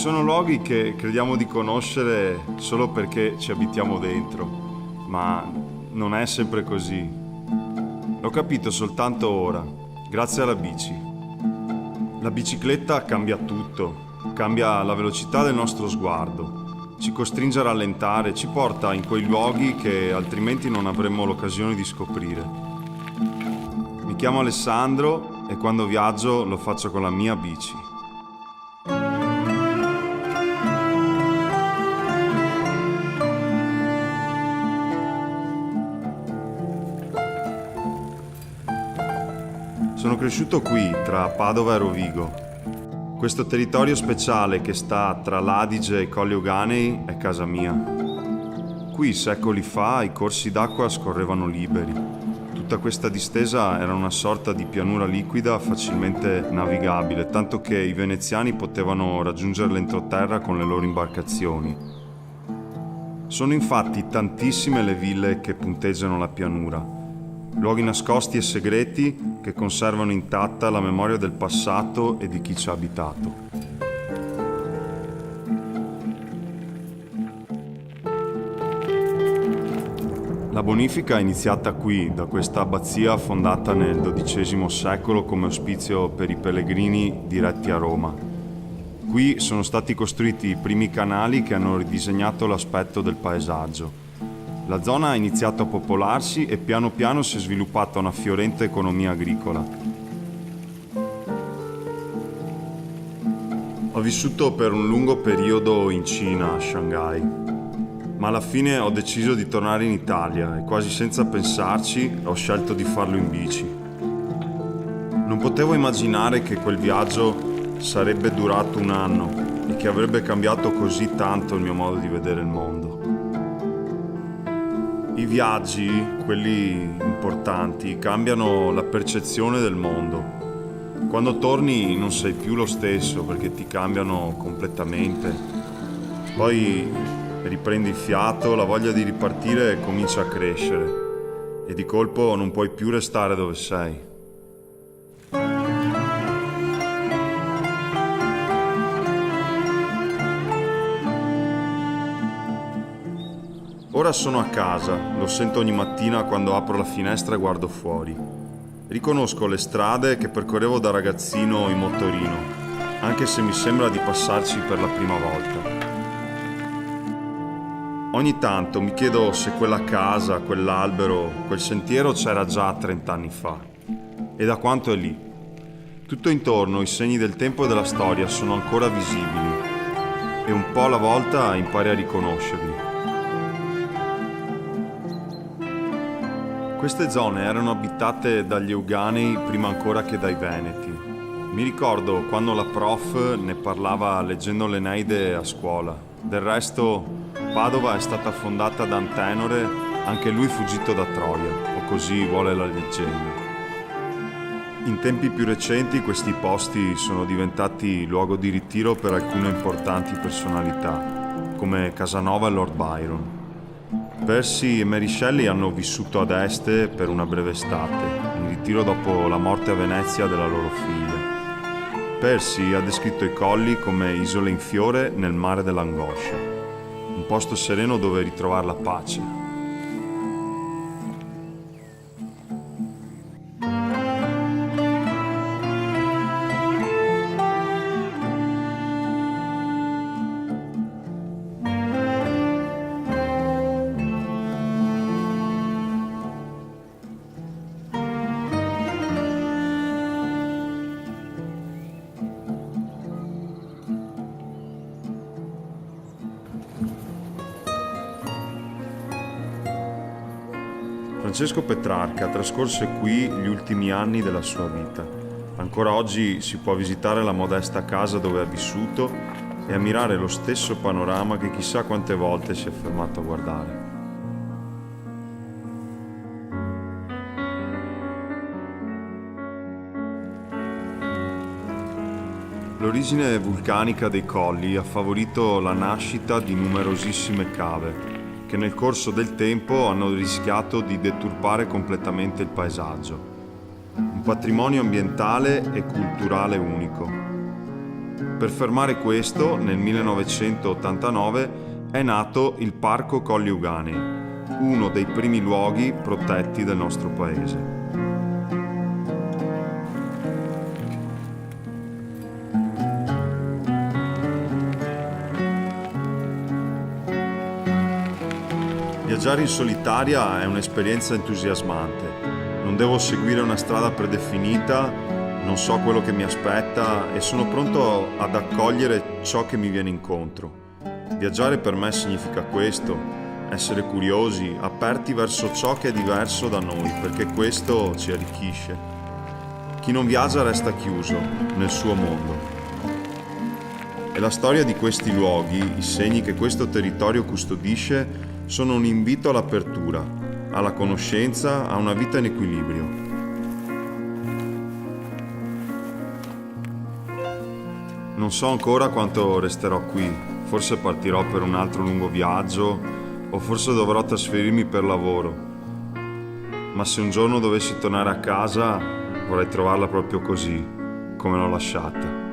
sono luoghi che crediamo di conoscere solo perché ci abitiamo dentro, ma non è sempre così. L'ho capito soltanto ora, grazie alla bici. La bicicletta cambia tutto, cambia la velocità del nostro sguardo, ci costringe a rallentare, ci porta in quei luoghi che altrimenti non avremmo l'occasione di scoprire. Mi chiamo Alessandro e quando viaggio lo faccio con la mia bici. Sono cresciuto qui, tra Padova e Rovigo. Questo territorio speciale che sta tra l'Adige e i Colli Euganei è casa mia. Qui, secoli fa, i corsi d'acqua scorrevano liberi. Tutta questa distesa era una sorta di pianura liquida facilmente navigabile, tanto che i veneziani potevano raggiungere l'entroterra con le loro imbarcazioni. Sono infatti tantissime le ville che punteggiano la pianura. Luoghi nascosti e segreti che conservano intatta la memoria del passato e di chi ci ha abitato. La bonifica è iniziata qui, da questa abbazia fondata nel XII secolo come ospizio per i pellegrini diretti a Roma. Qui sono stati costruiti i primi canali che hanno ridisegnato l'aspetto del paesaggio. La zona ha iniziato a popolarsi e piano piano si è sviluppata una fiorente economia agricola. Ho vissuto per un lungo periodo in Cina, a Shanghai, ma alla fine ho deciso di tornare in Italia e quasi senza pensarci ho scelto di farlo in bici. Non potevo immaginare che quel viaggio sarebbe durato un anno e che avrebbe cambiato così tanto il mio modo di vedere il mondo. I viaggi, quelli importanti, cambiano la percezione del mondo. Quando torni non sei più lo stesso perché ti cambiano completamente. Poi riprendi il fiato, la voglia di ripartire comincia a crescere e di colpo non puoi più restare dove sei. Ora sono a casa, lo sento ogni mattina quando apro la finestra e guardo fuori. Riconosco le strade che percorrevo da ragazzino in motorino, anche se mi sembra di passarci per la prima volta. Ogni tanto mi chiedo se quella casa, quell'albero, quel sentiero c'era già 30 anni fa. E da quanto è lì. Tutto intorno i segni del tempo e della storia sono ancora visibili e un po' alla volta impari a riconoscerli. Queste zone erano abitate dagli Euganei prima ancora che dai Veneti. Mi ricordo quando la prof ne parlava leggendo l'Eneide a scuola. Del resto, Padova è stata fondata da Antenore, anche lui fuggito da Troia, o così vuole la leggenda. In tempi più recenti questi posti sono diventati luogo di ritiro per alcune importanti personalità, come Casanova e Lord Byron. Percy e Mary Shelley hanno vissuto ad Este per una breve estate, in ritiro dopo la morte a Venezia della loro figlia. Percy ha descritto i colli come isole in fiore nel mare dell'angoscia, un posto sereno dove ritrovare la pace. Francesco Petrarca trascorse qui gli ultimi anni della sua vita. Ancora oggi si può visitare la modesta casa dove ha vissuto e ammirare lo stesso panorama che chissà quante volte si è fermato a guardare. L'origine vulcanica dei colli ha favorito la nascita di numerosissime cave, che nel corso del tempo hanno rischiato di deturpare completamente il paesaggio. Un patrimonio ambientale e culturale unico. Per fermare questo, nel 1989 è nato il Parco Colli Euganei, uno dei primi luoghi protetti del nostro paese. Viaggiare in solitaria è un'esperienza entusiasmante. Non devo seguire una strada predefinita, non so quello che mi aspetta e sono pronto ad accogliere ciò che mi viene incontro. Viaggiare per me significa questo, essere curiosi, aperti verso ciò che è diverso da noi, perché questo ci arricchisce. Chi non viaggia resta chiuso nel suo mondo. E la storia di questi luoghi, i segni che questo territorio custodisce, sono un invito all'apertura, alla conoscenza, a una vita in equilibrio. Non so ancora quanto resterò qui, forse partirò per un altro lungo viaggio o forse dovrò trasferirmi per lavoro. Ma se un giorno dovessi tornare a casa, vorrei trovarla proprio così, come l'ho lasciata.